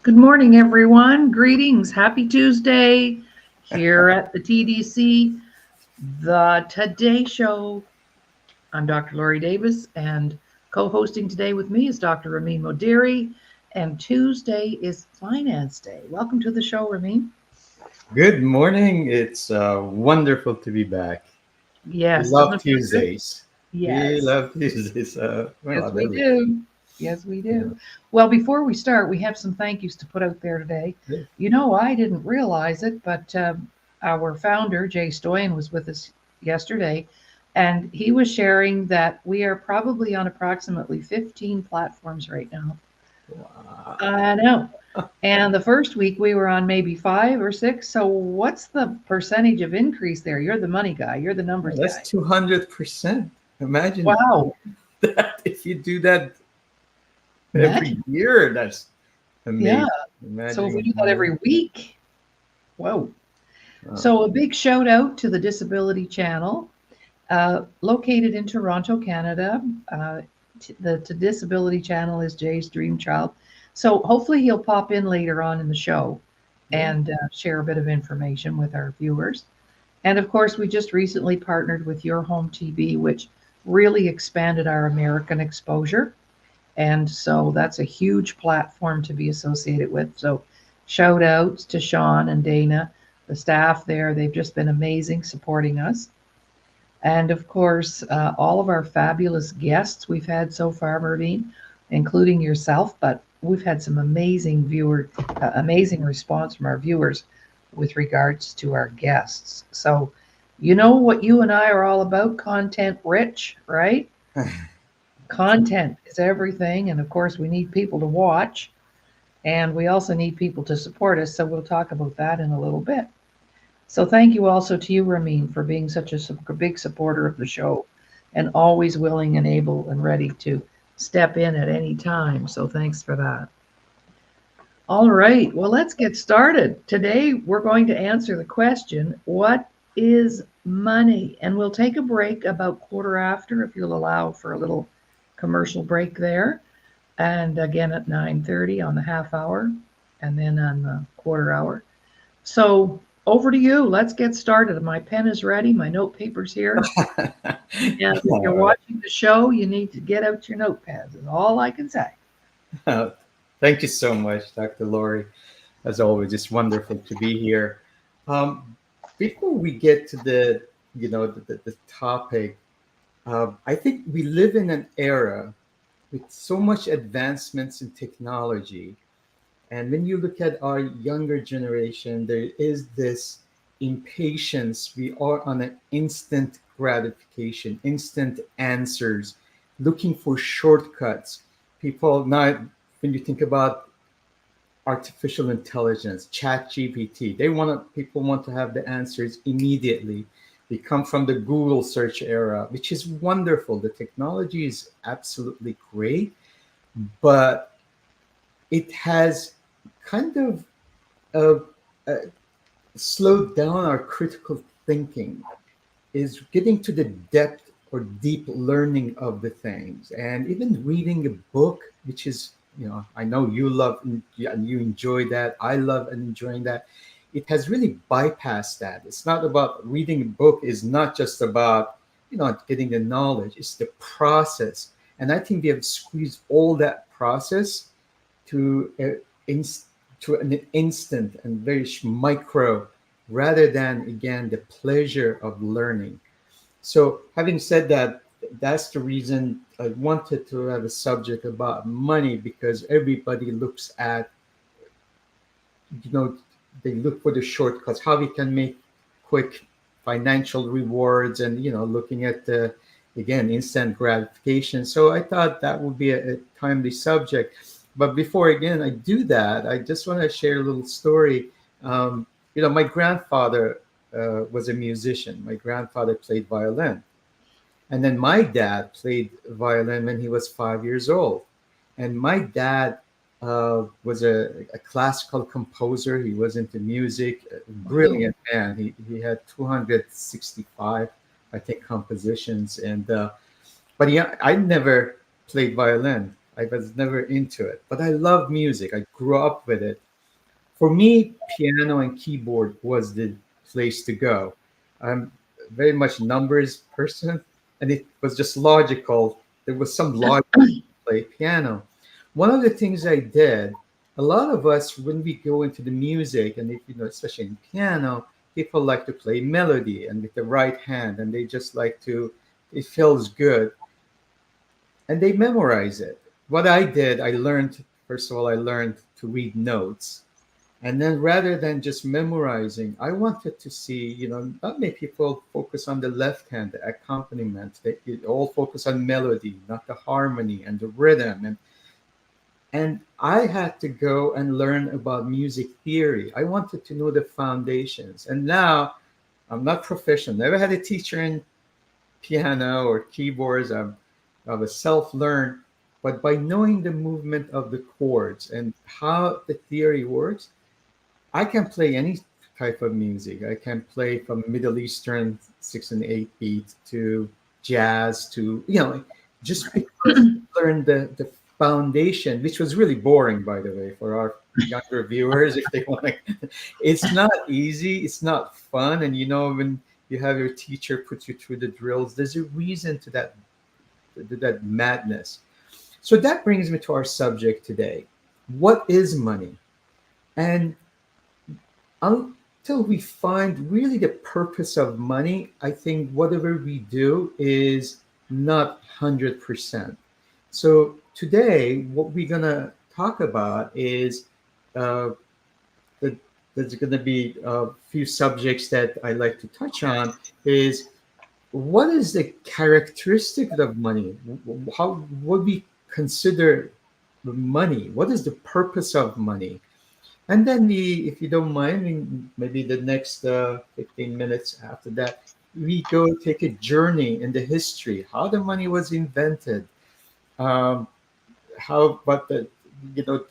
Good morning, everyone. Greetings. Happy Tuesday here at the TDC, the Today Show. I'm Dr. Lori Davis, and co hosting today with me is Dr. Ramin Modiri. And Tuesday is Finance Day. Welcome to the show, Ramin. Good morning. It's wonderful to be back. We Yes, doesn't love it feel good? Tuesdays. We Yes, love Tuesdays. We yes, love we everything. do. Yes, we Yeah. do. Well, before we start, we have some thank yous to put out there today. Yeah. I didn't realize it, but our founder, Jay Stoyan, was with us yesterday, and he was sharing that we are probably on approximately 15 platforms right now. Wow. I know. And the first week we were on maybe five or six. So, what's the percentage of increase there? You're the money guy, you're the numbers That's guy. 200%. Imagine Wow. that if you do that every Imagine. year. That's Yeah. amazing. So, if we Imagining do that money. every week, whoa. Wow. So, a big shout out to the Disability Channel, located in Toronto, Canada. The Disability Channel is Jay's dream child. So, hopefully, he'll pop in later on in the show Yeah. and share a bit of information with our viewers. And of course, we just recently partnered with Your Home TV, which really expanded our American exposure. And so that's a huge platform to be associated with. So shout outs to Sean and Dana, the staff there. They've just been amazing supporting us. And of course, all of our fabulous guests we've had so far, Maureen, including yourself. But we've had some amazing response from our viewers with regards to our guests. So, you know what you and I are all about, content rich, right? Content is everything. And of course, we need people to watch, and we also need people to support us. So, we'll talk about that in a little bit. So thank you also to you, Ramin, for being such a big supporter of the show and always willing and able and ready to step in at any time. So thanks for that. All right, well, let's get started. Today, we're going to answer the question, what is money? And we'll take a break about quarter after, if you'll allow for a little commercial break there. And again at 9:30 on the half hour, and then on the quarter hour. So over to you. Let's get started. My pen is ready. My note paper's here. And if you're All right. watching the show, you need to get out your notepads, is all I can say. Thank you so much, Dr. Lori. As always, it's wonderful to be here. Um, Before we get to the topic, I think we live in an era with so much advancements in technology. And when you look at our younger generation, there is this impatience. We are on an instant gratification, instant answers, looking for shortcuts. People now, when you think about artificial intelligence, chat GPT, people want to have the answers immediately. We come from the Google search era, which is wonderful. The technology is absolutely great, but it has kind of uh, slowed down our critical thinking, is getting to the depth or deep learning of the things, and even reading a book, which is, I know you love and you enjoy that. I love and enjoying that. It has really bypassed that. It's not about reading a book, is not just about getting the knowledge. It's the process, and I think we have squeezed all that process to to an instant and very micro, rather than again the pleasure of learning. So having said that, that's the reason I wanted to have a subject about money, because everybody looks at, you know they look for the shortcuts, how we can make quick financial rewards, and looking at the, again, instant gratification. So I thought that would be a timely subject. But before, again, I do that, I just want to share a little story. My grandfather was a musician. My grandfather played violin, and then my dad played violin when he was 5 years old. And my dad was a classical composer. He was into music, a Wow. brilliant man. He had 265, I think, compositions. And but I never played violin. I was never into it, but I love music. I grew up with it. For me, piano and keyboard was the place to go. I'm very much numbers person, and it was just logical. There was some logic to play piano. One of the things I did, a lot of us, when we go into the music, and if you know, especially in piano, people like to play melody and with the right hand, and they just like to. It feels good, and they memorize it. What I did, I learned first of all, I learned to read notes, and then rather than just memorizing, I wanted to see, not many people focus on the left hand, the accompaniment. They all focus on melody, not the harmony and the rhythm. And I had to go and learn about music theory. I wanted to know the foundations. And now I'm not professional, never had a teacher in piano or keyboards. I was self-learned. But by knowing the movement of the chords and how the theory works, I can play any type of music. I can play from Middle Eastern 6 and 8 beat to jazz to, just Right. because I learned the foundation, which was really boring, by the way, for our younger viewers, if they want to. It's not easy. It's not fun. And, when you have your teacher put you through the drills, there's a reason to that madness. So that brings me to our subject today. What is money? And until we find really the purpose of money, I think whatever we do is not 100%. So today, what we're going to talk about is uh, that there's going to be a few subjects that I like to touch on is what is the characteristic of money? How what we consider money? What is the purpose of money? And then if you don't mind, maybe the next 15 minutes after that, we go take a journey in the history, how the money was invented, um, how, but the, the,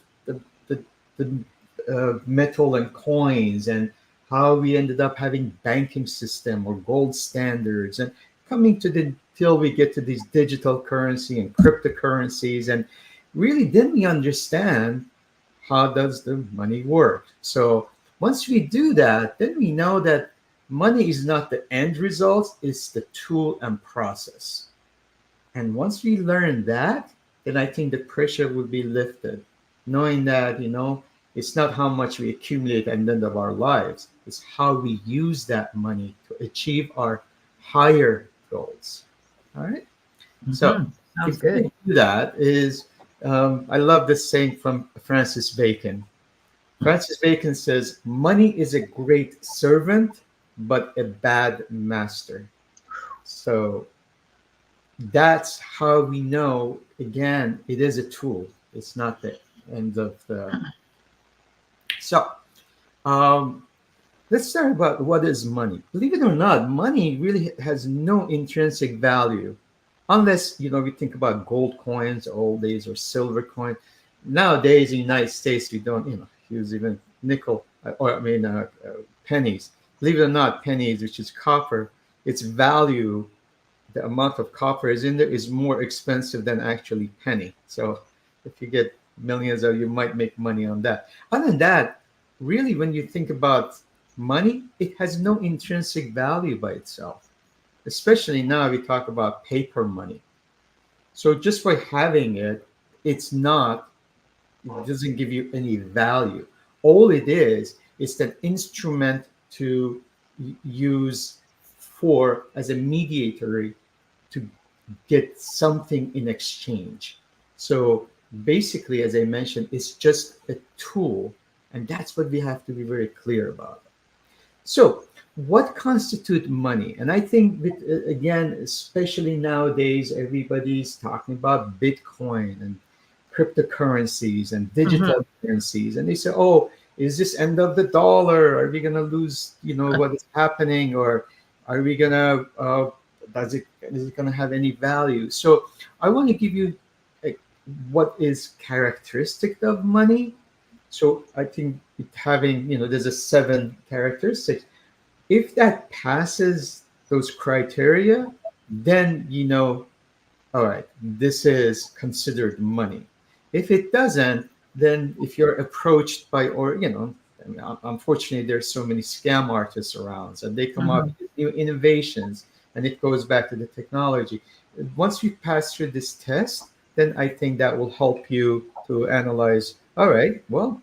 the metal and coins, and how we ended up having banking system or gold standards, and coming to the till we get to these digital currency and cryptocurrencies, and really then we understand how does the money work. So once we do that, then we know that money is not the end result, it's the tool and process. And once we learn that, then I think the pressure will be lifted, knowing that, it's not how much we accumulate at the end of our lives, it's how we use that money to achieve our higher goals. All right. So Mhm. Sounds before we good. do that, I love this saying from Francis Bacon. Francis Bacon says, "Money is a great servant, but a bad master." So that's how we know, again, it is a tool. It's not the end of the. So um, let's start about what is money. Believe it or not, money really has no intrinsic value unless we think about gold coins old days or silver coin. Nowadays in the United States we don't use even nickel or I mean pennies. Believe it or not, pennies, which is copper, its value, the amount of copper is in there, is more expensive than actually penny. So if you get millions of, you might make money on that. Other than that, really, when you think about money, it has no intrinsic value by itself. Especially now we talk about paper money. So just by having it, it's not, it doesn't give you any value. All it is an instrument to use for as a mediator to get something in exchange. So basically, as I mentioned, it's just a tool, and that's what we have to be very clear about. So, what constitutes money? And I think, again, especially nowadays, everybody's talking about Bitcoin and cryptocurrencies and digital Mhm. currencies, and they say, "Oh, is this end of the dollar? Are we going to lose? What is happening, or are we going to? Is it going to have any value?" So, I want to give you like, what is characteristic of money. So I think having, there's a 7 characteristics. If that passes those criteria, then all right, this is considered money. If it doesn't, then if you're approached by, or I mean, unfortunately, there's so many scam artists around, and they come up Mhm. with new innovations, and it goes back to the technology. Once you pass through this test, then I think that will help you to analyze. All right, well,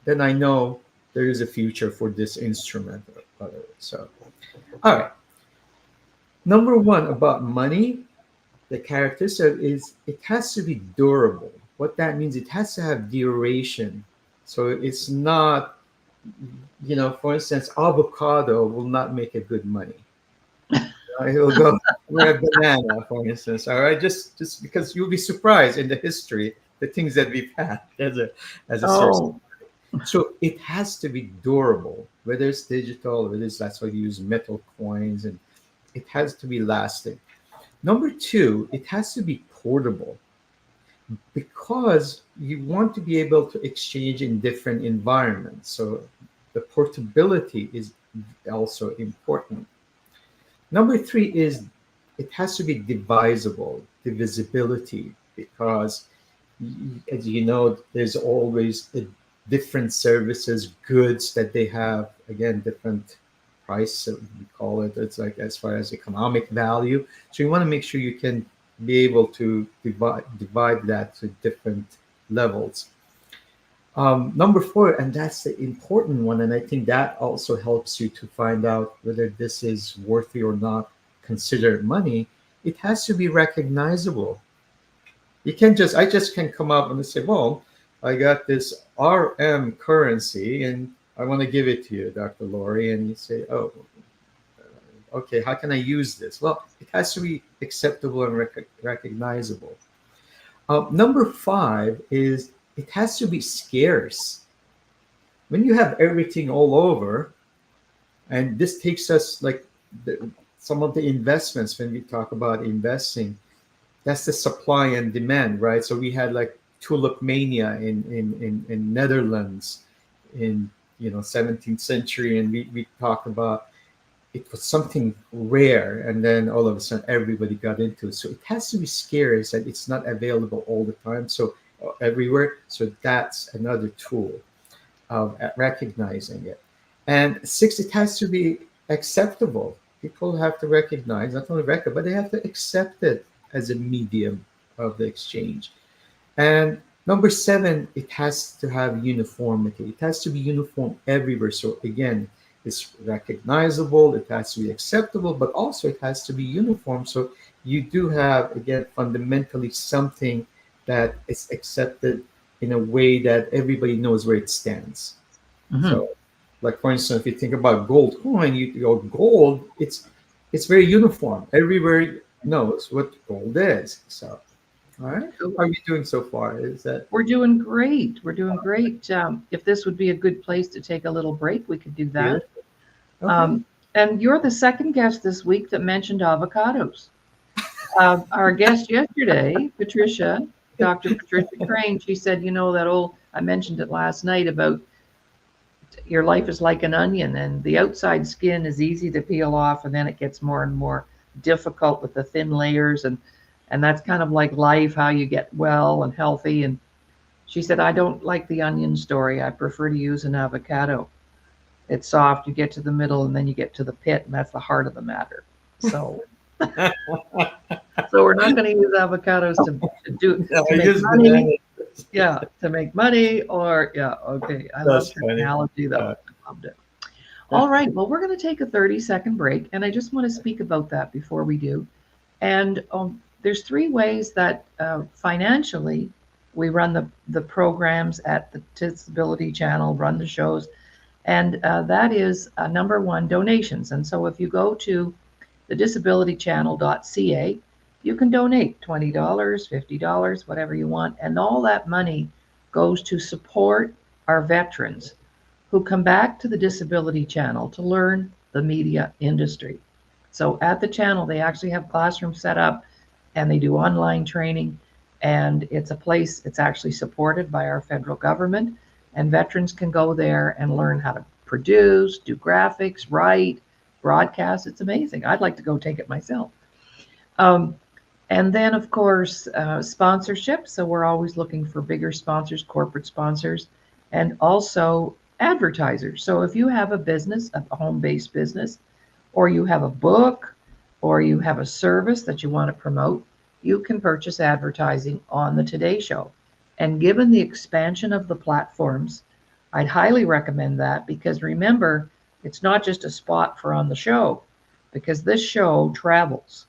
then I know there is a future for this instrument. So, all right. Number one about money, the characteristic is it has to be durable. What that means, it has to have duration. So it's not, for instance, avocado will not make a good money. It will go where a banana, for instance. All right, just because you'll be surprised in the history, the things that we've had as a source. Oh, So it has to be durable, whether it's digital, whether it's that's why you use metal coins, and it has to be lasting. Number two, it has to be portable because you want to be able to exchange in different environments. So the portability is also important. Number three is it has to be divisible, divisibility, because as you know, there's always a different services, goods that they have, again, different price, we call it. It's like as far as economic value. So you want to make sure you can be able to divide that to different levels. Number four, and that's the important one, and I think that also helps you to find out whether this is worthy or not considered money. It has to be recognizable. You can't just, I just can come up and say, well, I got this RM currency and I want to give it to you, Dr. Lori. And you say, oh, okay, how can I use this? Well, it has to be acceptable and recognizable. Number five is it has to be scarce. When you have everything all over, and this takes us like some of the investments when we talk about investing, that's the supply and demand, right? So we had like tulip mania in Netherlands in 17th century, and we talked about it was something rare, and then all of a sudden everybody got into it. So it has to be scarce and it's not available all the time. So everywhere. So that's another tool of recognizing it. And six, it has to be acceptable. People have to recognize, not only recognize, but they have to accept it as a medium of the exchange. And number seven, it has to have uniformity. It has to be uniform everywhere. So again, it's recognizable, it has to be acceptable, but also it has to be uniform. So you do have, again, fundamentally something that is accepted in a way that everybody knows where it stands. mhm. So, like for instance, if you think about gold coin, your gold, it's very uniform. Everywhere knows what gold is. So, all right, how are Cool. you doing so far? Is that We're doing great. We're doing great. If this would be a good place to take a little break, we could do that. beautiful? Okay. Um, and you're the second guest this week that mentioned avocados. Our guest yesterday, Patricia, Dr. Patricia Crane, she said, that old, I mentioned it last night about your life is like an onion and the outside skin is easy to peel off and then it gets more and more difficult with the thin layers and that's kind of like life, how you get well and healthy. And she said, I don't like the onion story. I prefer to use an avocado. It's soft, you get to the middle and then you get to the pit, and that's the heart of the matter. So we're not going to use avocados No, to I make use money. banana. Yeah, to make money or yeah, okay. I That's loved her funny. analogy though. Uh, I loved it. All right, well, we're going to take a 30-second break, and I just want to speak about that before we do. And there's three ways that financially we run the programs at the Disability Channel, run the shows, and that is number one, donations. And so if you go to the disabilitychannel.ca, you can donate $20, $50, whatever you want, and all that money goes to support our veterans who come back to the Disability Channel to learn the media industry. So at the channel, they actually have classrooms set up and they do online training. And it's a place, it's actually supported by our federal government. And veterans can go there and learn how to produce, do graphics, write, broadcast. It's amazing. I'd like to go take it myself. Um, And then, of course, sponsorship. So we're always looking for bigger sponsors, corporate sponsors, and also advertisers. So if you have a business, a home based business, or you have a book, or you have a service that you want to promote, you can purchase advertising on the Today Show. And given the expansion of the platforms, I'd highly recommend that because remember, it's not just a spot for on the show, because this show travels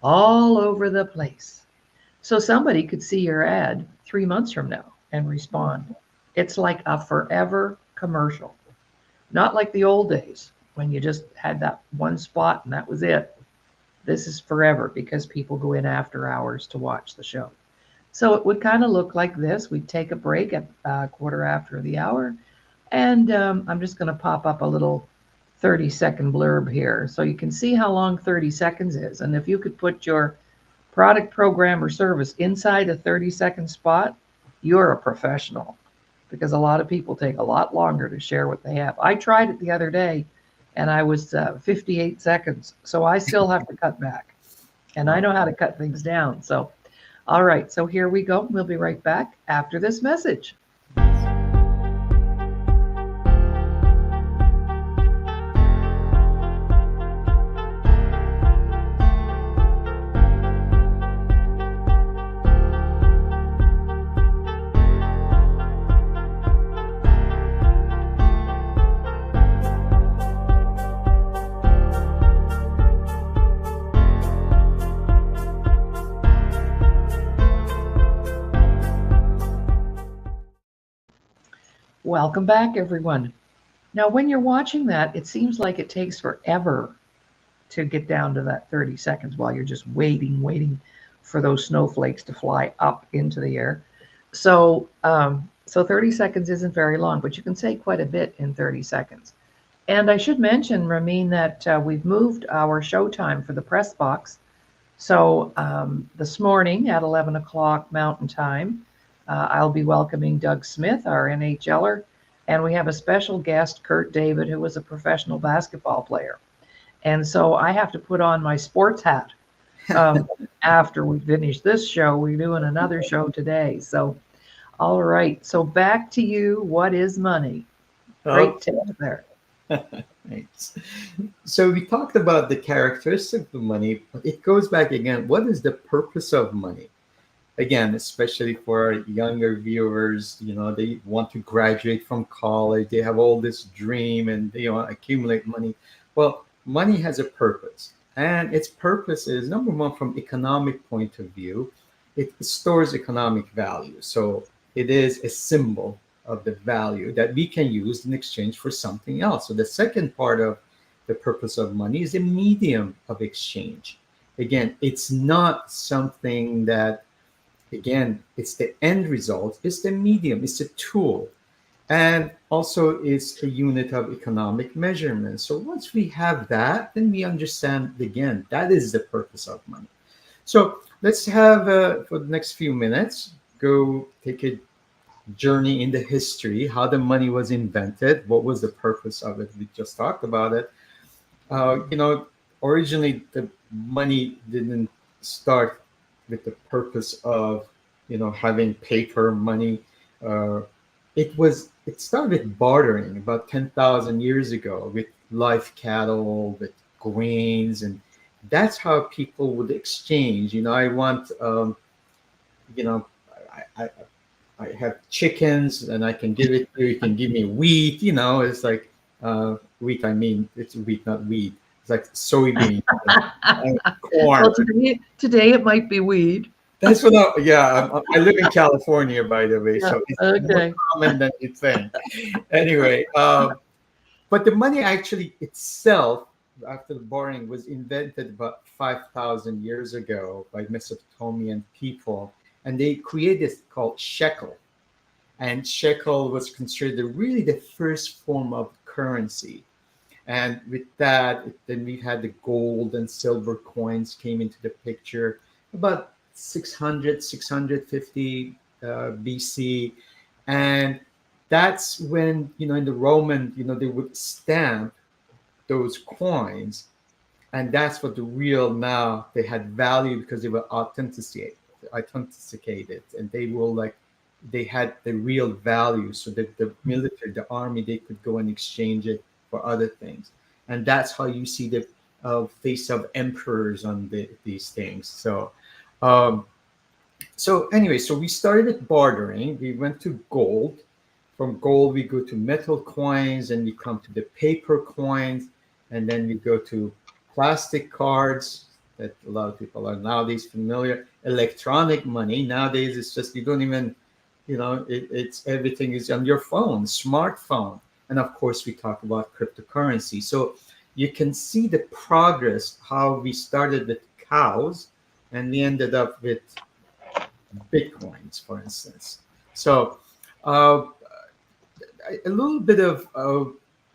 all over the place. So somebody could see your ad 3 months from now and respond. It's like a forever commercial, not like the old days when you just had that one spot and that was it. This is forever because people go in after hours to watch the show. So it would kind of look like this. We'd take a break at quarter after the hour, and I'm just going to pop up a little 30-second blurb here so you can see how long 30 seconds is. And if you could put your product, program, or service inside a 30-second spot, you're a professional because a lot of people take a lot longer to share what they have. I tried it the other day and I was 58 seconds. So I still have to cut back and I Wow. know how to cut things down. So, all right. So here we go. We'll be right back after this message. Welcome back, everyone. Now, when you're watching that, it seems like it takes forever to get down to that 30 seconds while you're just waiting for those snowflakes to fly up into the air. So 30 seconds isn't very long, but you can say quite a bit in 30 seconds. And I should mention, Ramin, that we've moved our show time for the press box. So this morning at 11 o'clock Mountain Time, I'll be welcoming Doug Smith, our NHLer, and we have a special guest, Kurt David, who was a professional basketball player. And so I have to put on my sports hat um, after we finish this show. We're doing another show today. So, all right. So back to you. What is money? Great Okay. tip there. Thanks. So we talked about the characteristics of money, but it goes back again. What is the purpose of money? Again, especially for younger viewers, they want to graduate from college, they have all this dream and they want to accumulate money. Well, money has a purpose, and its purpose is number one, from economic point of view, it stores economic value. So it is a symbol of the value that we can use in exchange for something else. So the second part of the purpose of money is a medium of exchange. Again, it's not something that, again, it's the end result, it's the medium, it's a tool, and also it's a unit of economic measurement. So once we have that, then we understand, again, that is the purpose of money. So let's have, for the next few minutes, go take a journey in the history, how the money was invented, what was the purpose of it. We just talked about it. Originally the money didn't start with the purpose of, having paper money. Uh, it started with bartering about 10,000 years ago with live cattle, with grains, and that's how people would exchange. I want, you know, I, I, I have chickens and I can give it to you. You can give me wheat. It's like wheat. I mean, it's wheat, not weed. It's like soybean and corn. Well, today it might be weed. That's what. Yeah, I live in California, by the way, Yeah. so it's more Okay. common than you think. Anyway, but the money actually itself, after the bartering, was invented about 5,000 years ago by Mesopotamian people, and they created this called shekel. And shekel was considered really the first form of currency. And with that, then we had the gold and silver coins came into the picture about 600, 650 BC. And that's when, in the Roman, they would stamp those coins and that's what the real now they had value because they were authenticated, and they were like they had the real value, so that the military, the army, they could go and exchange it for other things. And that's how you see the face of emperors on these things. Um, so anyway, so we started with bartering. We went to gold. From gold, we go to metal coins, and we come to the paper coins, and then we go to plastic cards that a lot of people are nowadays familiar. Electronic money nowadays, it's just you don't even, it's everything is on your phone, smartphone, and of course we talk about cryptocurrency. So you can see the progress how we started with cows, and we ended up with bitcoins, for instance. So, uh, a little bit of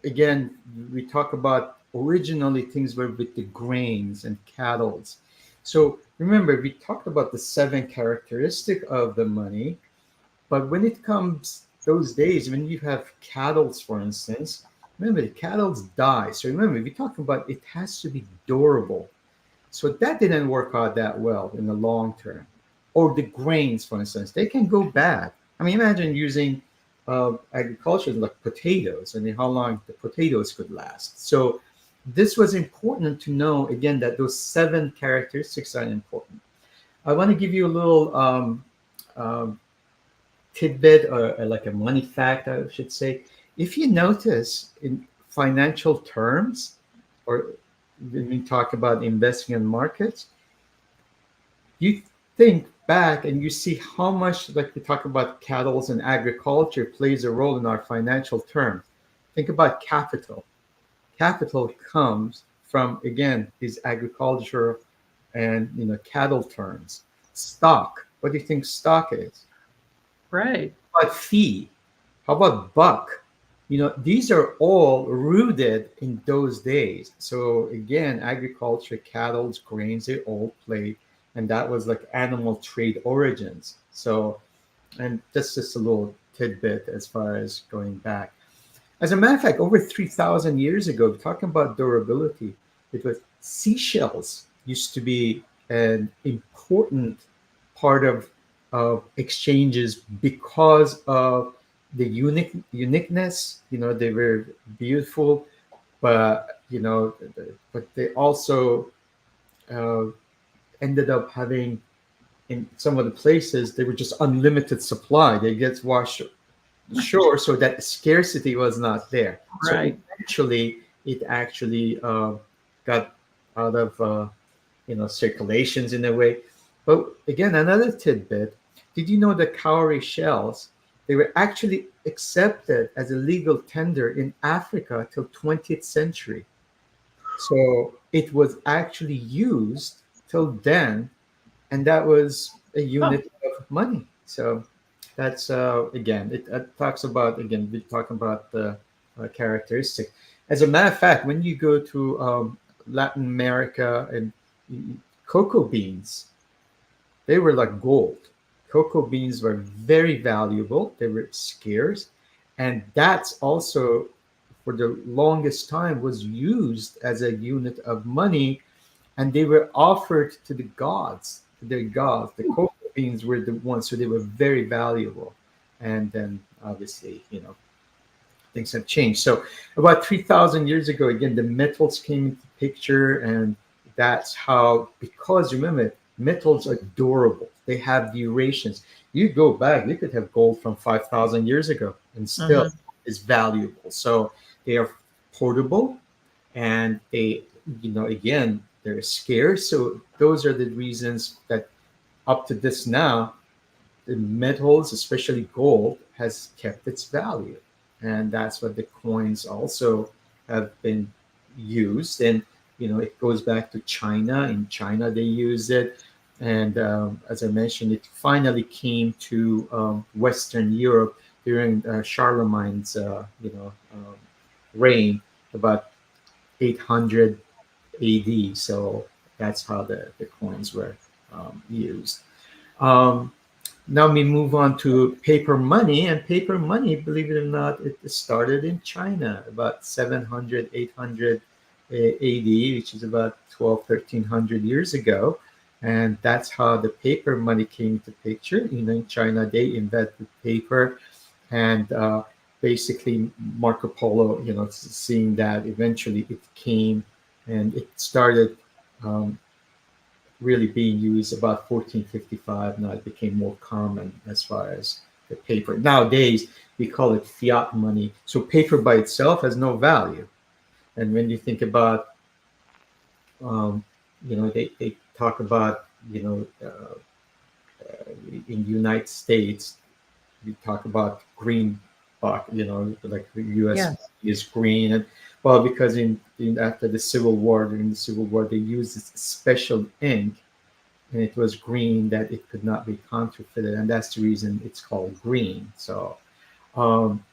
again, we talk about originally things were with the grains and cattles. So remember, we talked about the seven characteristic of the money, but when it comes those days when you have cattles, for instance, remember the cattles die. So remember, we talk about it has to be durable. So that didn't work out that well in the long term. Or the grains, for instance, they can go bad. I mean, imagine using agriculture like potatoes. I mean, how long the potatoes could last. So this was important to know again that those seven characteristics are important. I want to give you a little um, tidbit or like a money fact, I should say. If you notice in financial terms, or when we talk about investing in markets, you think back and you see how much, like we talk about cattle and agriculture, plays a role in our financial terms. Think about capital. Capital comes from again these agriculture and cattle terms. Stock. What do you think stock is? Right. How about fee? How about buck? These are all rooted in those days. So again, agriculture, cattle, grains, they all played, and that was like animal trade origins. So, and that's just a little tidbit as far as going back. As a matter of fact, over 3,000 years ago, talking about durability, it was seashells used to be an important part of exchanges because of the uniqueness. They were beautiful, but but they also uh, ended up having in some of the places they were just unlimited supply. They get washed ashore, so that scarcity was not there. So Right. eventually, it actually got out of circulations in a way. But again, another tidbit: did you know that cowrie shells, they were actually accepted as a legal tender in Africa till 20th century? So it was actually used till then, and that was a Oh, unit of money. So that's again, it talks about again we're talking about the characteristic. As a matter of fact, when you go to Latin America and cocoa beans, they were like gold. Cocoa beans were very valuable. They were scarce, and that's also for the longest time was used as a unit of money, and they were offered to the gods, to their gods. The cocoa beans were the ones, so they were very valuable. And then obviously, things have changed. So about 3,000 years ago, again, the metals came into picture, and that's how, because remember, metals are durable. They have durations. You go back, you could have gold from 5,000 years ago and still mhm. is valuable. So they are portable, and they, again, they're scarce. So those are the reasons that up to this now, the metals, especially gold, has kept its value, and that's what the coins also have been used. And it goes back to China. In China, they use it, and as I mentioned, it finally came to Western Europe during Charlemagne's reign about 800 AD. So that's how the coins were used. Um, Now we move on to paper money, and paper money, believe it or not, it started in China about 700, 800 AD, which is about 12, 1300 years ago. And that's how the paper money came into picture. In China, they invented paper, and basically Marco Polo, seeing that eventually it came and it started um, really being used about 1455. Now it became more common as far as the paper. Nowadays, we call it fiat money. So paper by itself has no value. And when you think about, um, they talk about, in the United States, we talk about green buck, like the US Yes. is green. And well, because after the Civil War, during the Civil War, they used this special ink, and it was green, that it could not be counterfeited, and that's the reason it's called green. So, um,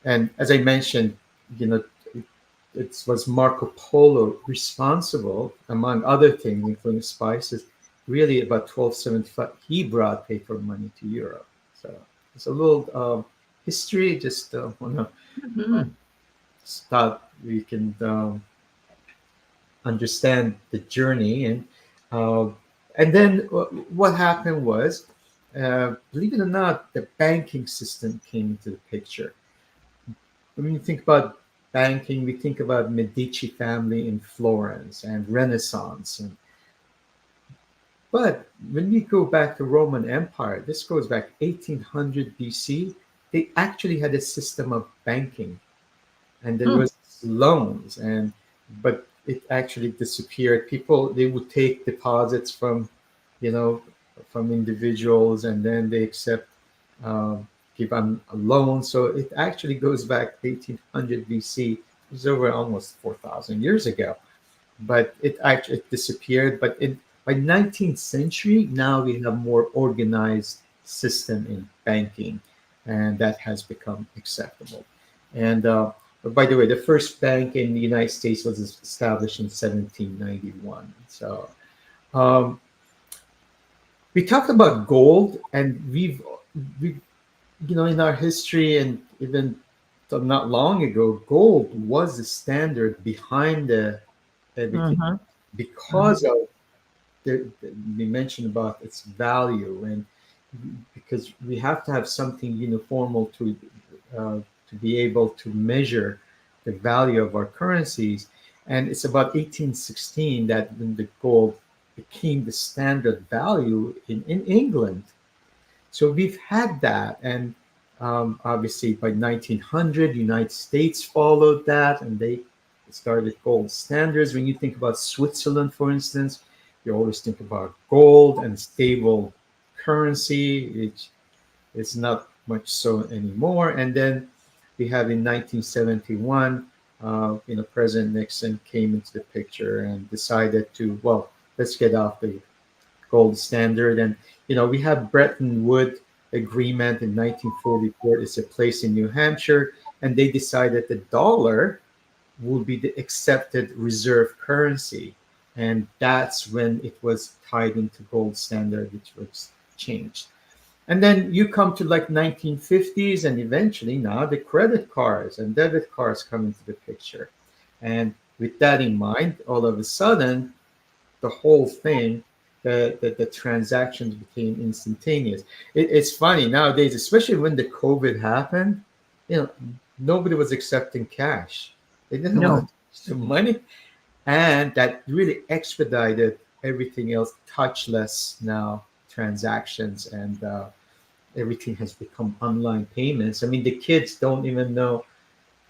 and as I mentioned, you know, it was Marco Polo responsible, among other things, including spices. Really, about 1275, he brought paper money to Europe. So it's a little history. Just want to Mhm. start. We can understand the journey, uh, and then what happened was, believe it or not, the banking system came into the picture. When you think about banking, we think about Medici family in Florence and Renaissance. But when we go back to Roman Empire, this goes back 1800 BC, they actually had a system of banking, and there Mm. was loans, and but it actually disappeared. People, they would take deposits you know from individuals, and then they accept, um, give them a loan. So it actually goes back 1800 BC. It was over almost 4,000 years ago, but it actually it disappeared. But by 19th century, now we have more organized system in banking, and that has become acceptable. And but by the way, the first bank in the United States was established in 1791. So um, we talked about gold, and we in our history, and even not long ago, gold was the standard behind everything, Mhm. Mhm. because of we mentioned about its value, and because we have to have something uniformal to be able to measure the value of our currencies. And it's about 1816 that when the gold became the standard value in England. So we've had that, and obviously by 1900, United States followed that, and they started gold standards. When you think about Switzerland, for instance, you always think about gold and stable currency, which is not much so anymore. And then we have in 1971, President Nixon came into the picture and decided to, well, let's get off the gold standard. And we have Bretton Woods agreement in 1944. It's a place in New Hampshire, and they decided the dollar will be the accepted reserve currency, and that's when it was tied into gold standard, which was changed. And then you come to like 1950s, and eventually now the credit cards and debit cards come into the picture. And with that in mind, all of a sudden the whole thing, the transactions became instantaneous. It's funny nowadays, especially when the COVID happened, you know, nobody was accepting cash. They didn't want No. to touch the money, and that really expedited everything else. Touchless now transactions, and everything has become online payments. I mean, the kids don't even know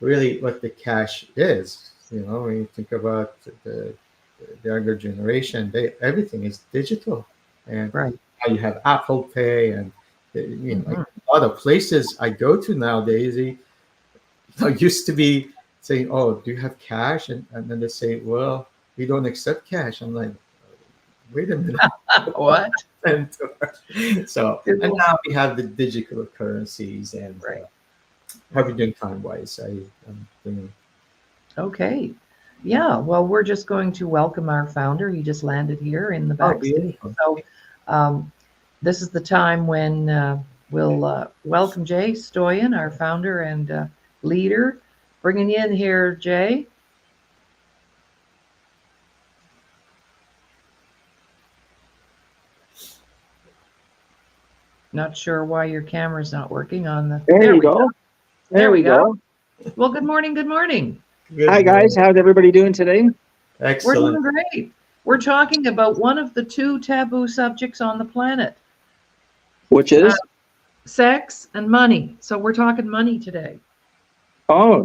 really what the cash is. When you think about the younger generation, everything is digital, and Right. now you have Apple Pay, and like Mhm. a lot of places I go to nowadays, used to be saying, "Oh, do you have cash?" And then they say, "Well, we don't accept cash." I'm like, "Wait a minute." What? So, and now we have the digital currencies, and Right. how are we doing time wise? I'm doing. Okay. Yeah. Well, we're just going to welcome our founder. He just landed here in the Oh, backstage. beautiful. So, um, this is the time when we'll welcome Jay Stoyan, our founder and leader. Bringing you in here, Jay. Not sure why your camera's not working on the. There There you we go. go. There There we we go. go. Well, good morning. Good morning. Hi Good guys, morning. how's everybody doing today? We're Excellent. doing great. We're talking about one of the two taboo subjects on the planet, Which uh, is sex and money. So we're talking money today.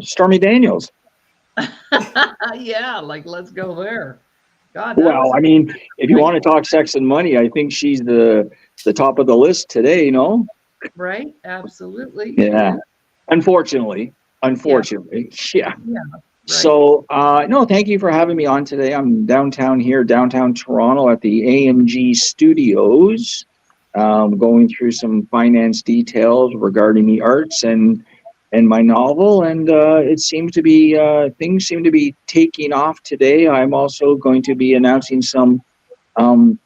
Stormy Daniels. Yeah, like let's go there. God, that Well, was I mean, if you right, want to talk sex and money, I think she's the top of the list today. No, right? Absolutely, she yeah. is. Unfortunately, Yeah, unfortunately, yeah. yeah, right. So, no, thank you for having me on today. I'm downtown here, downtown Toronto, at the AMG Studios, going through some finance details regarding the arts and my novel. And it seems to be things seem to be taking off today. I'm also going to be announcing some, um,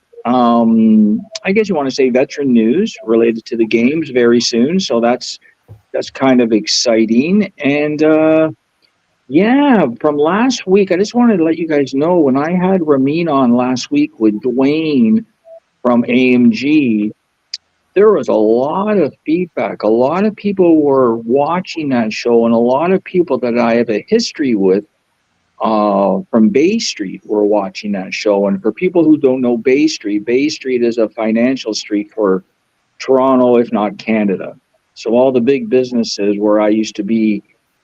I guess you want to say, veteran news related to the games very soon. So that's kind of exciting. And yeah, from last week, I just wanted to let you guys know when I had Ramin on last week with Dwayne from AMG, there was a lot of feedback. A lot of people were watching that show, and a lot of people that I have a history with from Bay Street were watching that show. And for people who don't know Bay Street is a financial street for Toronto, if not Canada. So all the big businesses where I used to be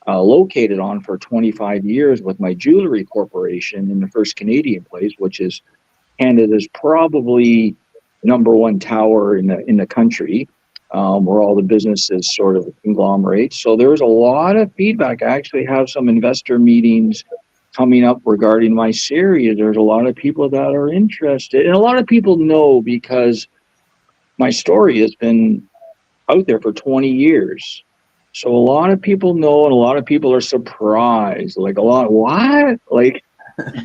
located on for 25 years with my jewelry corporation in the First Canadian Place, which is Canada's probably number one tower in the country, where all the businesses sort of conglomerate. So there's a lot of feedback. I actually have some investor meetings coming up regarding my series. There's a lot of people that are interested, and a lot of people know because my story has been out there for 20 years. So a lot of people know, and a lot of people are surprised. Like a lot, what? Like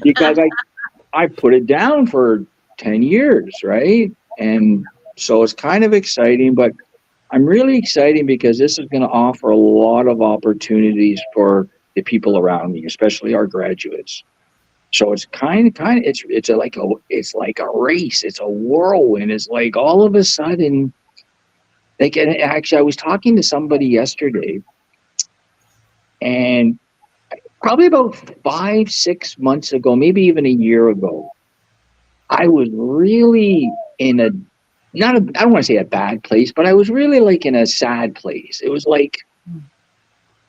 because I put it down for 10 years, right? And so it's kind of exciting, but I'm really excited because this is going to offer a lot of opportunities for the people around me, especially our graduates. So it's it's like a race. It's a whirlwind. It's like all of a sudden, like, and actually, I was talking to somebody yesterday, and probably about 5, 6 months ago, maybe even a year ago, I was really in a not a I don't want to say a bad place, but I was really like in a sad place. It was like,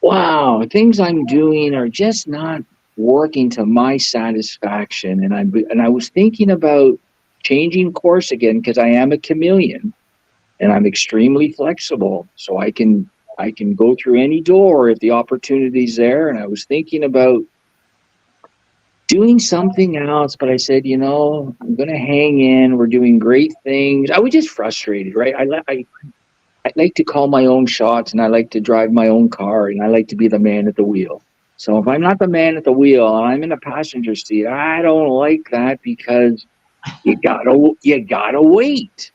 wow, things I'm doing are just not working to my satisfaction, and I was thinking about changing course again because I am a chameleon and I'm extremely flexible, so I can go through any door if the opportunity's there. And I was thinking about doing something else, but I said, I'm going to hang in. We're doing great things. I was just frustrated, right? I like to call my own shots, and I like to drive my own car, and I like to be the man at the wheel. So if I'm not the man at the wheel and I'm in the passenger seat, I don't like that because you gotta wait.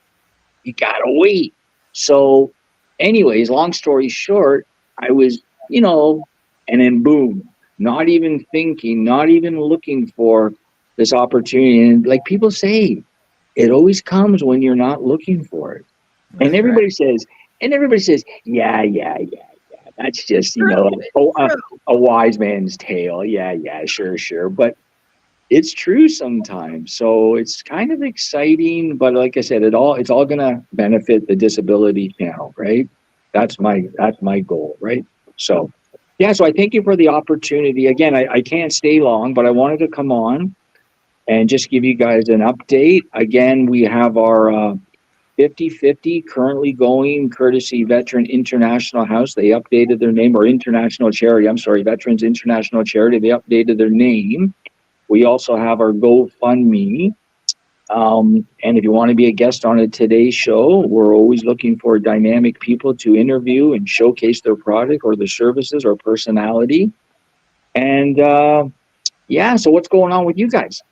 You gotta wait. So, anyways, long story short, I was, and then boom, not even thinking, not even looking for this opportunity. And like people say, it always comes when you're not looking for it. And That's right. everybody says, yeah, yeah, yeah, yeah. That's just, True. oh, True. a wise man's tale. Yeah, yeah, sure, sure. But it's true sometimes. So it's kind of exciting, but like I said, it's all gonna benefit the disability channel, right? That's my goal, right? So yeah, so I thank you for the opportunity. Again, I can't stay long, but I wanted to come on and just give you guys an update. Again, we have our 50/50 currently going courtesy Veteran International House. They updated their name, or International Charity. I'm sorry, Veterans International Charity. They updated their name. We also have our GoFundMe. And if you want to be a guest on a Today Show, we're always looking for dynamic people to interview and showcase their product or their services or personality. And yeah, so what's going on with you guys?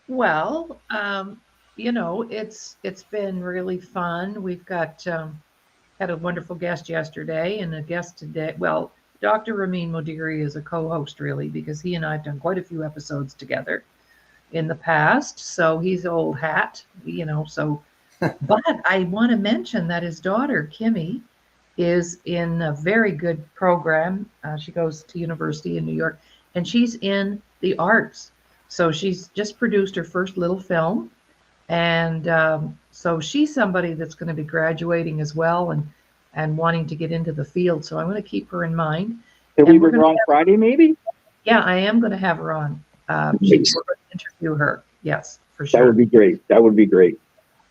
Well, it's been really fun. We've got had a wonderful guest yesterday and a guest today. Well, Dr. Ramin Modiri is a co-host really because he and I have done quite a few episodes together in the past. So he's old hat, so But I want to mention that his daughter, Kimmy, is in a very good program. She goes to university in New York, and she's in the arts. So she's just produced her first little film, and so she's somebody that's going to be graduating as well, and wanting to get into the field. So I'm going to keep her in mind, Can we and we're bring going her to on Friday, maybe? yeah, I am going to have her on. Nice. We're going to interview her. Yes, for That would sure. be great. That would be great.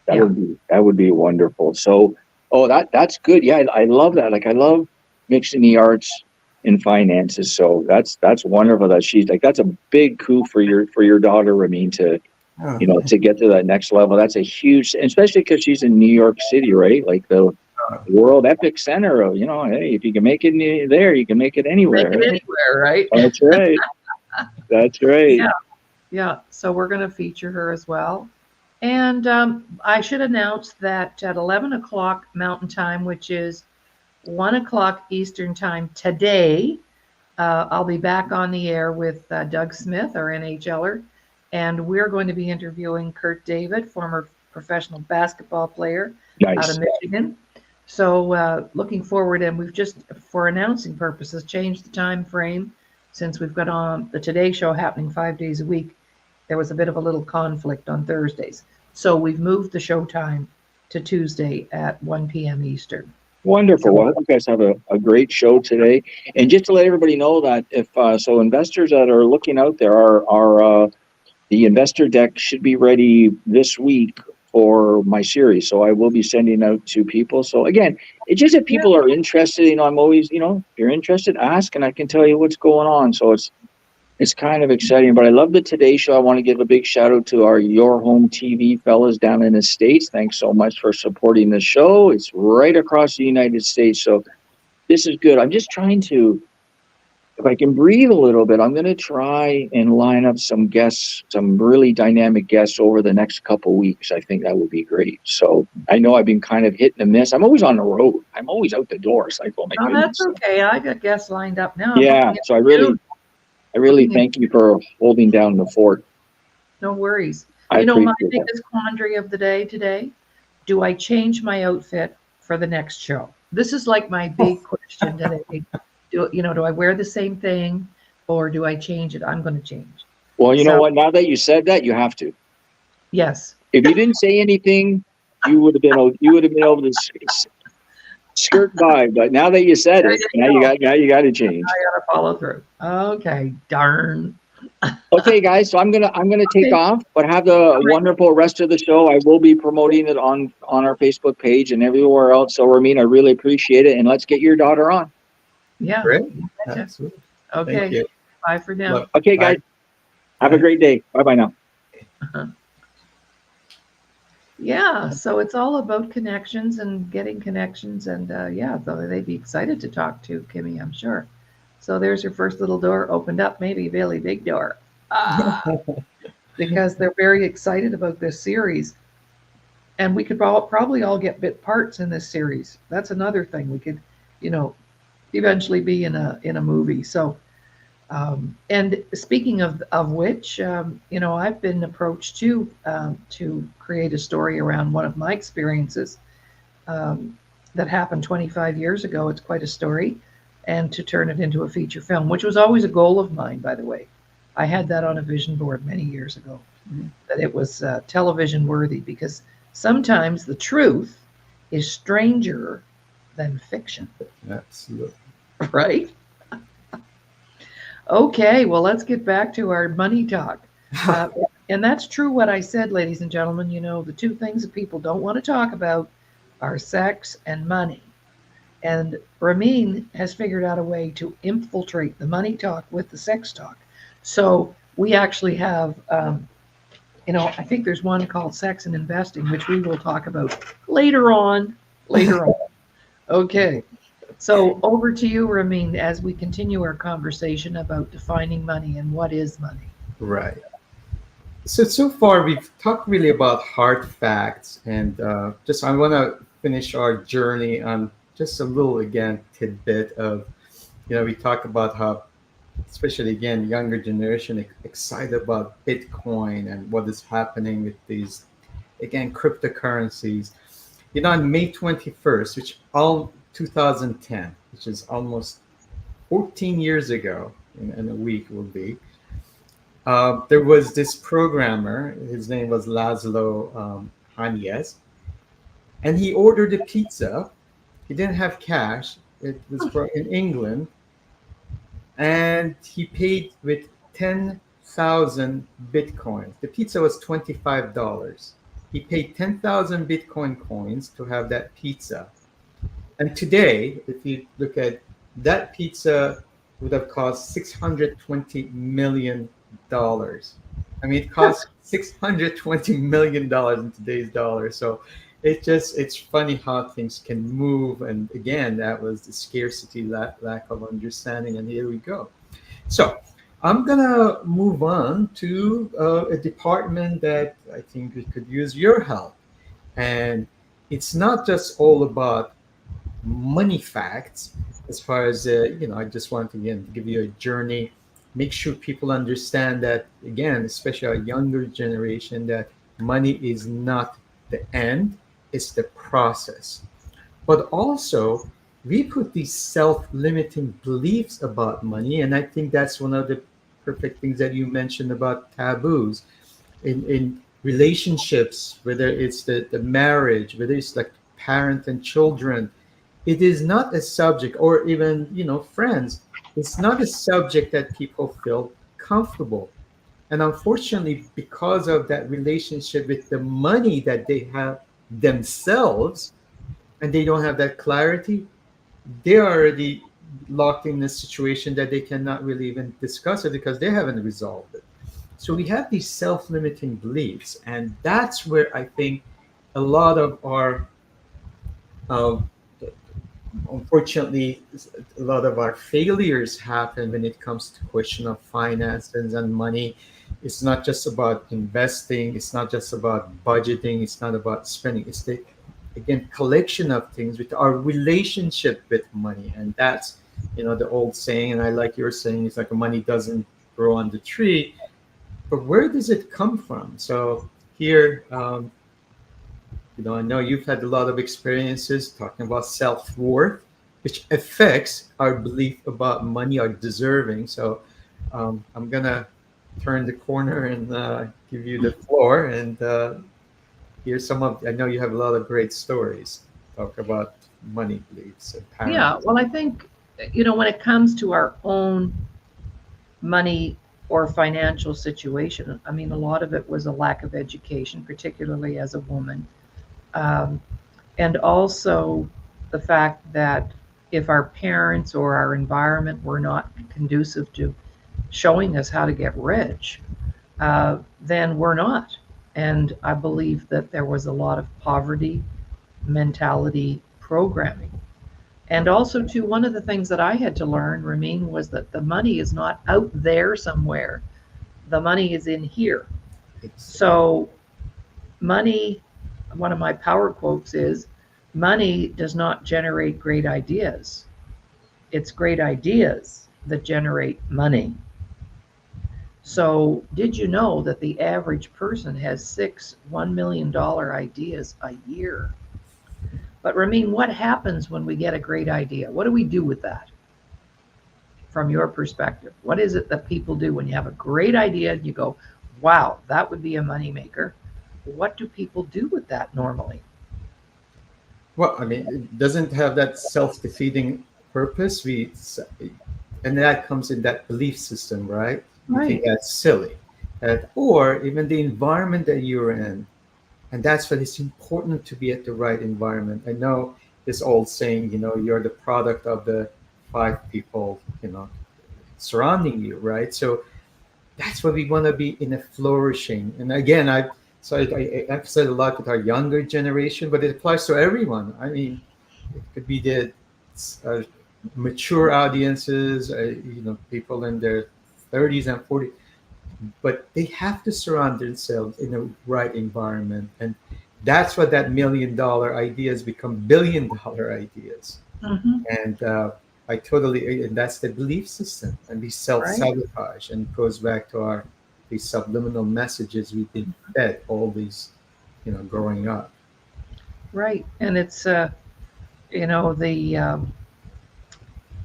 Yeah. That would be wonderful. So, oh, that's good. Yeah, I love that. Like, I love mixing the arts and finances. So that's wonderful that she's like, that's a big coup for your daughter, Ramin, to Oh, to get to that next level. That's a huge, especially because she's in New York City, right? Like the world epic center of, hey, if you can make it there, you can make it Make anywhere. it Right? anywhere, right? That's right. That's right. Yeah. Yeah. So we're going to feature her as well. And I should announce that at 11 o'clock Mountain Time, which is 1 o'clock Eastern Time today, I'll be back on the air with Doug Smith, our NHLer, and we're going to be interviewing Kurt David, former professional basketball player out of Nice. Michigan. So looking forward, and we've just, for announcing purposes, changed the time frame since we've got on the Today Show happening 5 days a week. There was a bit of a little conflict on Thursdays, so we've moved the show time to Tuesday at 1 p.m. Eastern. Wonderful. So Well, I hope you guys have a great show today. And just to let everybody know that if so, investors that are looking out there are the investor deck should be ready this week for my series. So I will be sending out to people. So again, it's just if yeah, people are interested. I'm always, if you're interested, ask, and I can tell you what's going on. So it's kind of exciting, but I love the Today Show. I want to give a big shout out to our Your Home TV fellas down in the States. Thanks so much for supporting the show. It's right across the United States. So this is good. I'm just trying to, if I can breathe a little bit, I'm going to try and line up some guests, some really dynamic guests over the next couple weeks. I think that would be great. So I know I've been kind of hit and miss. I'm always on the road. I'm always out the door. It's like, oh my no, that's goodness. okay. I got guests lined up now. I'm Yeah. looking at So you. I really thank you for holding down the fort. No worries. I My appreciate that. biggest quandary of the day today, do I change my outfit for the next show? This is like my big question today. Do I wear the same thing or do I change it? I'm going to change. Well, you know So, what? Now that you said that, you have to. yes. If you didn't say anything, you would have been able to skirt by. But now that you said There it, you go. now you got to change. I got to follow through. Okay. Darn. Okay, guys. So I'm gonna take Okay. off, but have the All right. wonderful rest of the show. I will be promoting it on our Facebook page and everywhere else. So Ramin, I really appreciate it, and let's get your daughter on. Yeah. great. You betcha. Absolutely. Thank Okay. you. Bye for now. Look, Okay, bye. guys. Have a great day. Bye bye now. Yeah, so it's all about connections and getting connections, and yeah, they'd be excited to talk to Kimmy, I'm sure. So there's your first little door opened up, maybe a really big door, because they're very excited about this series, and we could probably all get bit parts in this series. That's another thing we could, you know, eventually be in a movie. So and speaking of which, I've been approached too to create a story around one of my experiences that happened 25 years ago. It's quite a story, and to turn it into a feature film, which was always a goal of mine, by the way. I had that on a vision board many years ago, that it was television worthy, because sometimes the truth is stranger than fiction, Absolutely. right? Okay, well, let's get back to our money talk. Uh, and that's true what I said, ladies and gentlemen. The two things that people don't want to talk about are sex and money. And Ramin has figured out a way to infiltrate the money talk with the sex talk. So we actually have, I think there's one called Sex and Investing, which we will talk about later on. Later on. Okay. So over to you, Ramin, as we continue our conversation about defining money and what is money. Right. So far we've talked really about hard facts, and just I want to finish our journey on just a little again tidbit of, we talk about how, especially again, younger generation excited about Bitcoin and what is happening with these again, cryptocurrencies. On May 21st, which all 2010, which is almost 14 years ago, in a week will be, there was this programmer. His name was Laszlo Hanyes, and he ordered a pizza. He didn't have cash. It was in England, and he paid with 10,000 bitcoins. The pizza was $25. He paid 10,000 bitcoin coins to have that pizza. And today, if you look at that pizza, would have cost $620 million. I mean, it costs $620 million in today's dollar. So it's funny how things can move. And again, that was the scarcity, lack of understanding. And here we go. So I'm gonna move on to a department that I think we could use your help. And it's not just all about money facts. As far as I just want to again give you a journey, make sure people understand that, again, especially our younger generation, that money is not the end, it's the process. But also, we put these self-limiting beliefs about money, and I think that's one of the perfect things that you mentioned about taboos in relationships, whether it's the marriage, whether it's like parent and children. It is not a subject, or even friends, it's not a subject that people feel comfortable. And unfortunately, because of that relationship with the money that they have themselves, and they don't have that clarity, they're already locked in a situation that they cannot really even discuss it because they haven't resolved it. So we have these self-limiting beliefs, and that's where I think a lot of our uh, unfortunately, a lot of our failures happen when it comes to question of finances and money. It's not just about investing. It's not just about budgeting. It's not about spending. It's the, again, collection of things with our relationship with money. And that's, the old saying, and I like your saying, it's like money doesn't grow on the tree, but where does it come from? So here, I know you've had a lot of experiences talking about self-worth, which affects our belief about money, our deserving. So I'm gonna turn the corner and give you the floor and hear some of. I know you have a lot of great stories. Talk about money beliefs and Yeah, parents. well, I think, when it comes to our own money or financial situation, I mean, a lot of it was a lack of education, particularly as a woman. Um, and also the fact that if our parents or our environment were not conducive to showing us how to get rich, then we're not. And I believe that there was a lot of poverty mentality programming. And also, too, one of the things that I had to learn, Ramin, was that the money is not out there somewhere. The money is in here. It's So, money, one of my power quotes is, money does not generate great ideas. It's great ideas that generate money. So, did you know that the average person has six $1 million ideas a year? But Ramin, what happens when we get a great idea? What do we do with that from your perspective? What is it that people do when you have a great idea and you go, wow, that would be a moneymaker? What do people do with that normally? well, I mean, it doesn't have that self-defeating purpose. And that comes in that belief system, right? We think Right. that's silly, or even the environment that you're in. And that's why it's important to be at the right environment. I know this old saying, you're the product of the five people, surrounding you, right? So that's why we want to be in a flourishing. And again, I've said a lot with our younger generation, but it applies to everyone. I mean, it could be the uh, mature audiences, people in their 30s and 40s, but they have to surround themselves in the right environment. And that's what that $1 million ideas become $1 billion ideas. Hmm. And I totally, and that's the belief system. And we self Right. sabotage, and it goes back to these subliminal messages we've been fed all these, growing up. Right. And it's, the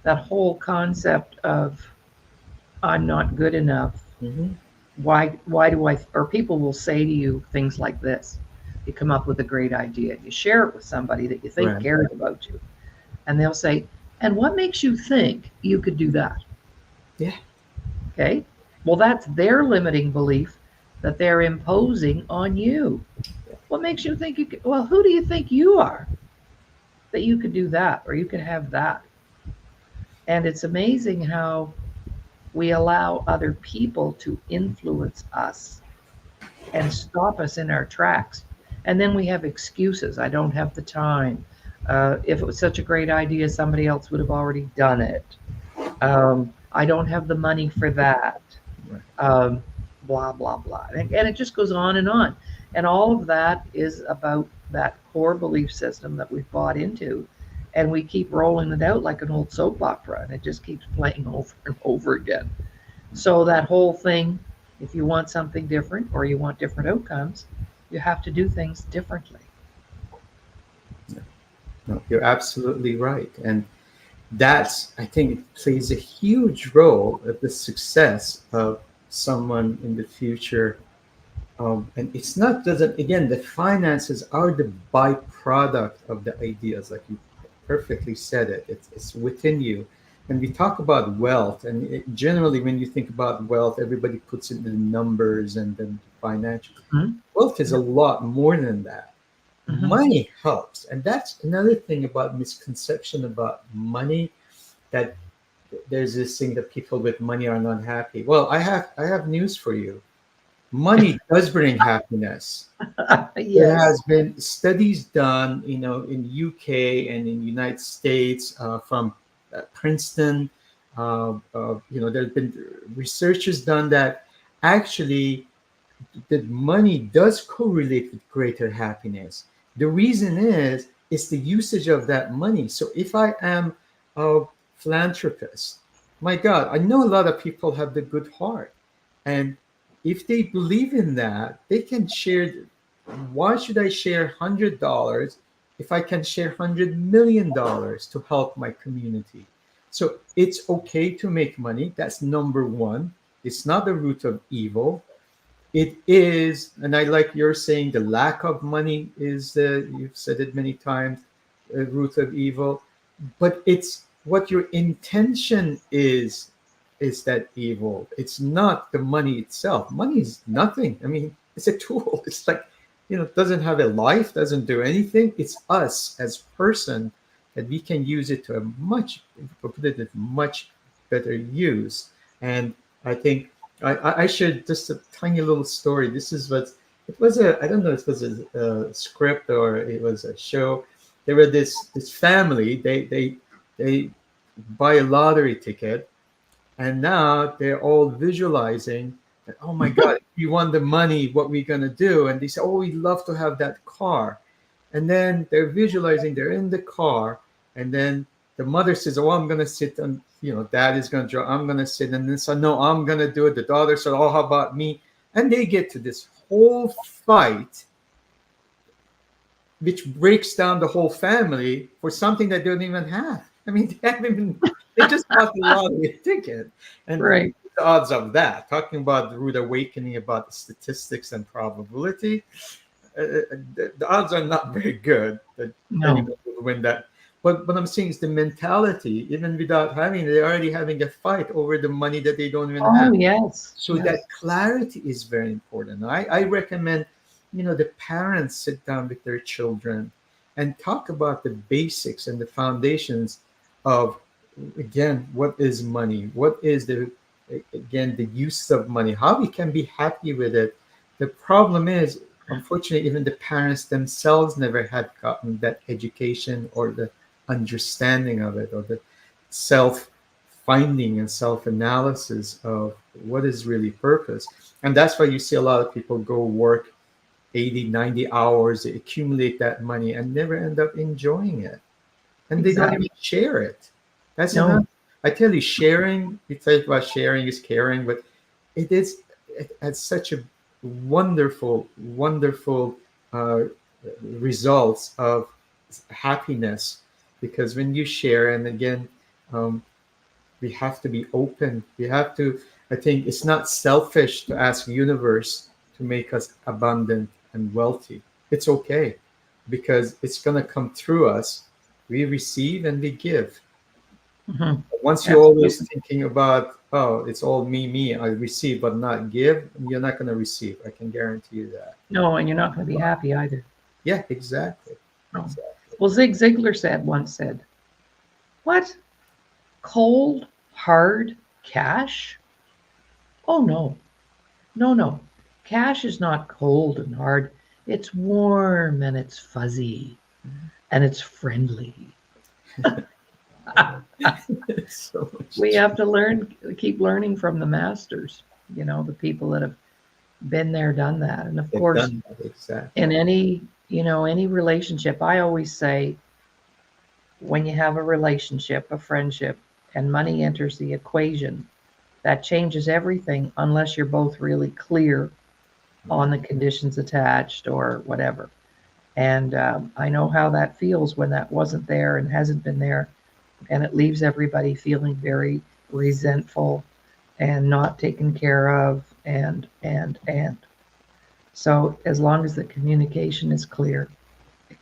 that whole concept of I'm not good enough. Hmm. Why do I, or people will say to you things like this. You come up with a great idea, you share it with somebody that you think Right. cares about you, and they'll say, and what makes you think you could do that? Yeah. Okay. Well, that's their limiting belief that they're imposing on you. What makes you think you could, well, who do you think you are that you could do that or you could have that? And it's amazing how we allow other people to influence us and stop us in our tracks. And then we have excuses. I don't have the time. If it was such a great idea, somebody else would have already done it. I don't have the money for that. Right. Um, blah, blah, blah. And it just goes on and on. And all of that is about that core belief system that we've bought into. And we keep rolling it out like an old soap opera, and it just keeps playing over and over again. So that whole thing, if you want something different or you want different outcomes, you have to do things differently. No, you're absolutely right. And that's, I think, it plays a huge role of the success of someone in the future. And it's not, doesn't, again, the finances are the byproduct of the ideas, like you perfectly said it. It's within you. And we talk about wealth, and generally, when you think about wealth, everybody puts it in the numbers and then financial. Mm-hmm. Wealth is a lot more than that. Mm-hmm. Money helps, and that's another thing about misconception about money, that there's this thing that people with money are not happy. Well, I have news for you. Money does bring happiness. There Yes. has been studies done, in UK and in United States, from Princeton. There's been researchers done that actually that money does correlate with greater happiness. The reason is it's the usage of that money. So if I am a philanthropist, my God, I know a lot of people have the good heart. And if they believe in that, they can share. Why should I share $100 if I can share $100 million to help my community? So it's okay to make money. That's number one. It's not the root of evil. It is, and I like you're saying, the lack of money is you've said it many times, the root of evil. But it's what your intention is that evil. It's not the money itself. Money is nothing. I mean, it's a tool. It's like, it doesn't have a life, doesn't do anything. It's us as person that we can use it to a put it to much better use. And I think I shared just a tiny little story. This is what it was. I don't know if it was a script or it was a show. There were this family. They buy a lottery ticket, and now they're all visualizing that, oh my God, if we won the money, what we gonna do? And they say, oh, we'd love to have that car. And then they're visualizing they're in the car, and then the mother says, oh, I'm gonna sit on, dad is gonna draw, I'm gonna sit, and then so no, I'm gonna do it. The daughter said, oh, how about me? And they get to this whole fight, which breaks down the whole family for something that they don't even have. I mean, they haven't even, they just bought the lottery ticket. And Right. the odds of that, talking about the rude awakening about the statistics and probability, the odds are not very good that No. anyone will win that. But what I'm saying is the mentality, even without having, they're already having a fight over the money that they don't even have. Oh, yes. So Yes. that clarity is very important. I recommend, the parents sit down with their children and talk about the basics and the foundations of, again, what is money? What is the use of money? How we can be happy with it. The problem is, unfortunately, even the parents themselves never had gotten that education or the understanding of it, or the self finding and self analysis of what is really purpose. And that's why you see a lot of people go work 80, 90 hours, they accumulate that money and never end up enjoying it. And they don't even Exactly. share it. That's No. enough. I tell you, sharing, we talk about sharing is caring, but it has such a wonderful, wonderful uh, results of happiness, because when you share, and again, um, we have to be open. We have to. I think it's not selfish to ask universe to make us abundant and wealthy. It's okay, because it's gonna come through us. We receive and we give. Mhm. Once you're always Absolutely. thinking about, oh, it's all me, me, I receive but not give, you're not gonna receive. I can guarantee you that. No, and you're not going to be happy either. Yeah, exactly. No. Exactly. Well, Zig Ziglar once said, "What? Cold, hard cash? Oh no, no, no. Cash is not cold and hard. It's warm and it's fuzzy and it's friendly." So We much have to keep learning from the masters, the people that have been there, done that. And of they've course, done that. Exactly. in any relationship, I always say, when you have a relationship, a friendship, and money enters the equation, that changes everything unless you're both really clear on the conditions attached or whatever. And I know how that feels when that wasn't there and hasn't been there, and it leaves everybody feeling very resentful and not taken care of, and. So as long as the communication is clear,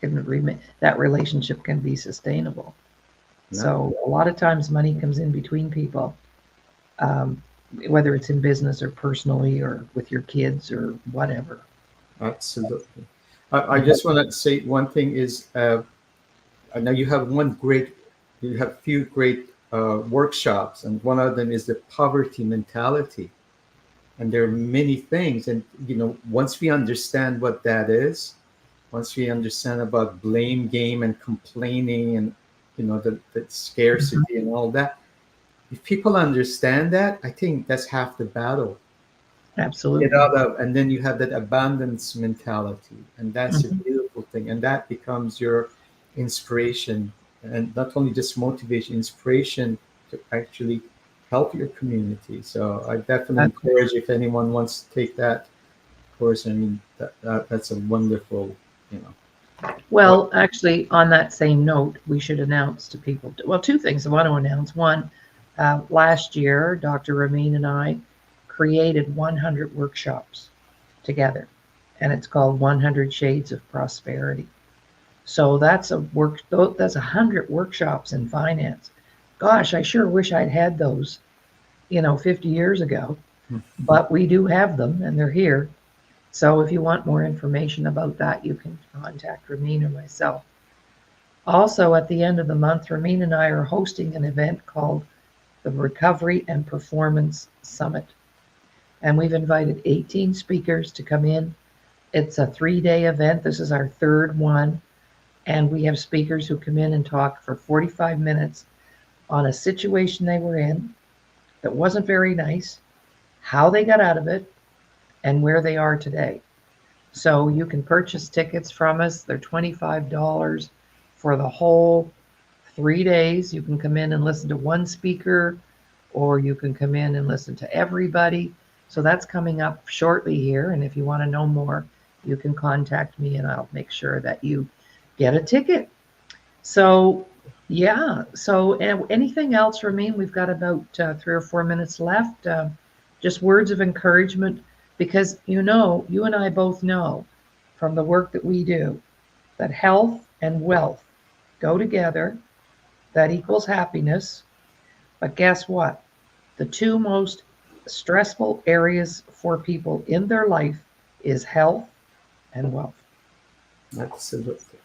that relationship can be sustainable. No, So a lot of times money comes in between people, um, whether it's in business or personally or with your kids or whatever. absolutely. I just want to say one thing is, I know you have few great workshops, and one of them is the poverty mentality. And there are many things, and once we understand what that is, once we understand about blame game and complaining, and the Mhm. scarcity and all that, if people understand that, I think that's half the battle. Get Absolutely. out of, and then you have that abundance mentality, and that's a Mhm. beautiful thing, and that becomes your inspiration, and not only just motivation, inspiration to actually help your community. So I definitely Uh, encourage, if anyone wants to take that course. I mean, that's a wonderful, you know what Well, actually, on that same note, we should announce to people. Well, two things I want to announce. One, last year, Dr. Ramin and I created 100 workshops together, and it's called 100 Shades of Prosperity. So that's 100 workshops in finance. Gosh, I sure wish I'd had those, 50 years ago, but we do have them and they're here. So if you want more information about that, you can contact Ramin or myself. Also, at the end of the month, Ramin and I are hosting an event called the Recovery and Performance Summit. And we've invited 18 speakers to come in. It's a 3-day event. This is our third one. And we have speakers who come in and talk for 45 minutes on a situation they were in that wasn't very nice, how they got out of it, and where they are today. So you can purchase tickets from us. They're $25 for the whole 3 days. You can come in and listen to one speaker, or you can come in and listen to everybody. So that's coming up shortly here. And if you want to know more, you can contact me and I'll make sure that you get a ticket. So, yeah. So, anything else, Ramin? We've got about 3 or 4 minutes left. Just words of encouragement, because you and I both know from the work that we do that health and wealth go together. That equals happiness. But guess what? The two most stressful areas for people in their life is health and wealth. absolutely,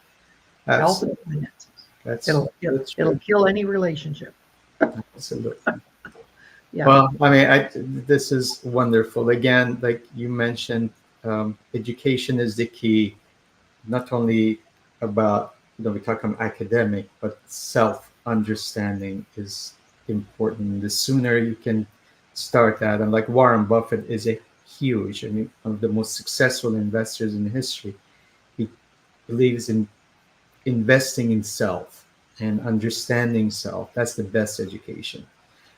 Health and absolutely, finances. that's It'll that's it'll true. kill any relationship. Absolutely. Yeah. Well, I mean, this is wonderful. Again, like you mentioned, education is the key. Not only about, we talk about academic, but self understanding is important. The sooner you can start that, and like Warren Buffett is a huge, I mean, one of the most successful investors in history. He believes in investing in self and understanding self. That's the best education.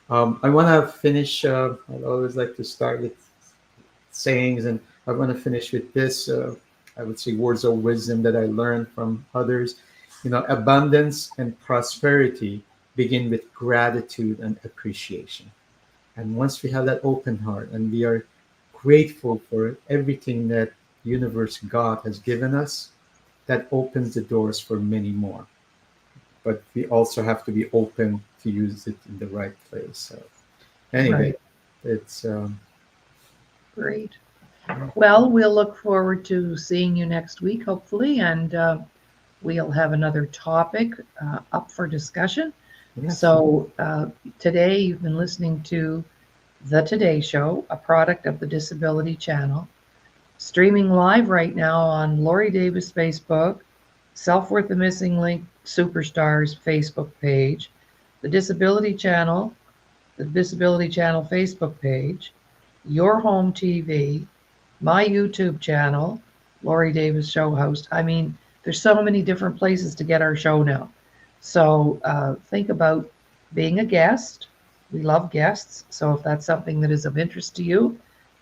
I want to finish. I always like to start with sayings, and I want to finish with this. I would say, words of wisdom that I learned from others. Abundance and prosperity begin with gratitude and appreciation. And once we have that open heart and we are grateful for everything that universe God has given us, that opens the doors for many more. But we also have to be open to use it in the right place. So anyway, Right. it's Great. Well, we'll look forward to seeing you next week, hopefully, and we'll have another topic up for discussion. yes, So today you've been listening to The Today Show, a product of the Disability Channel, streaming live right now on Lori Davis Facebook, Self Worth the Missing Link Superstars Facebook page, the Disability Channel, the Disability Channel Facebook page, Your Home TV, my YouTube channel, Lori Davis Show Host. I mean, there's so many different places to get our show now. So think about being a guest. We love guests. So if that's something that is of interest to you,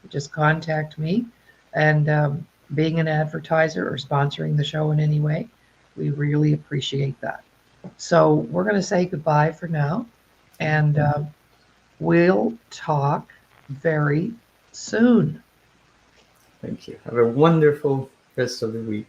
just contact me. And being an advertiser or sponsoring the show in any way, we really appreciate that. So we're going to say goodbye for now. And we'll talk very soon. thank you. Have a wonderful rest of the week.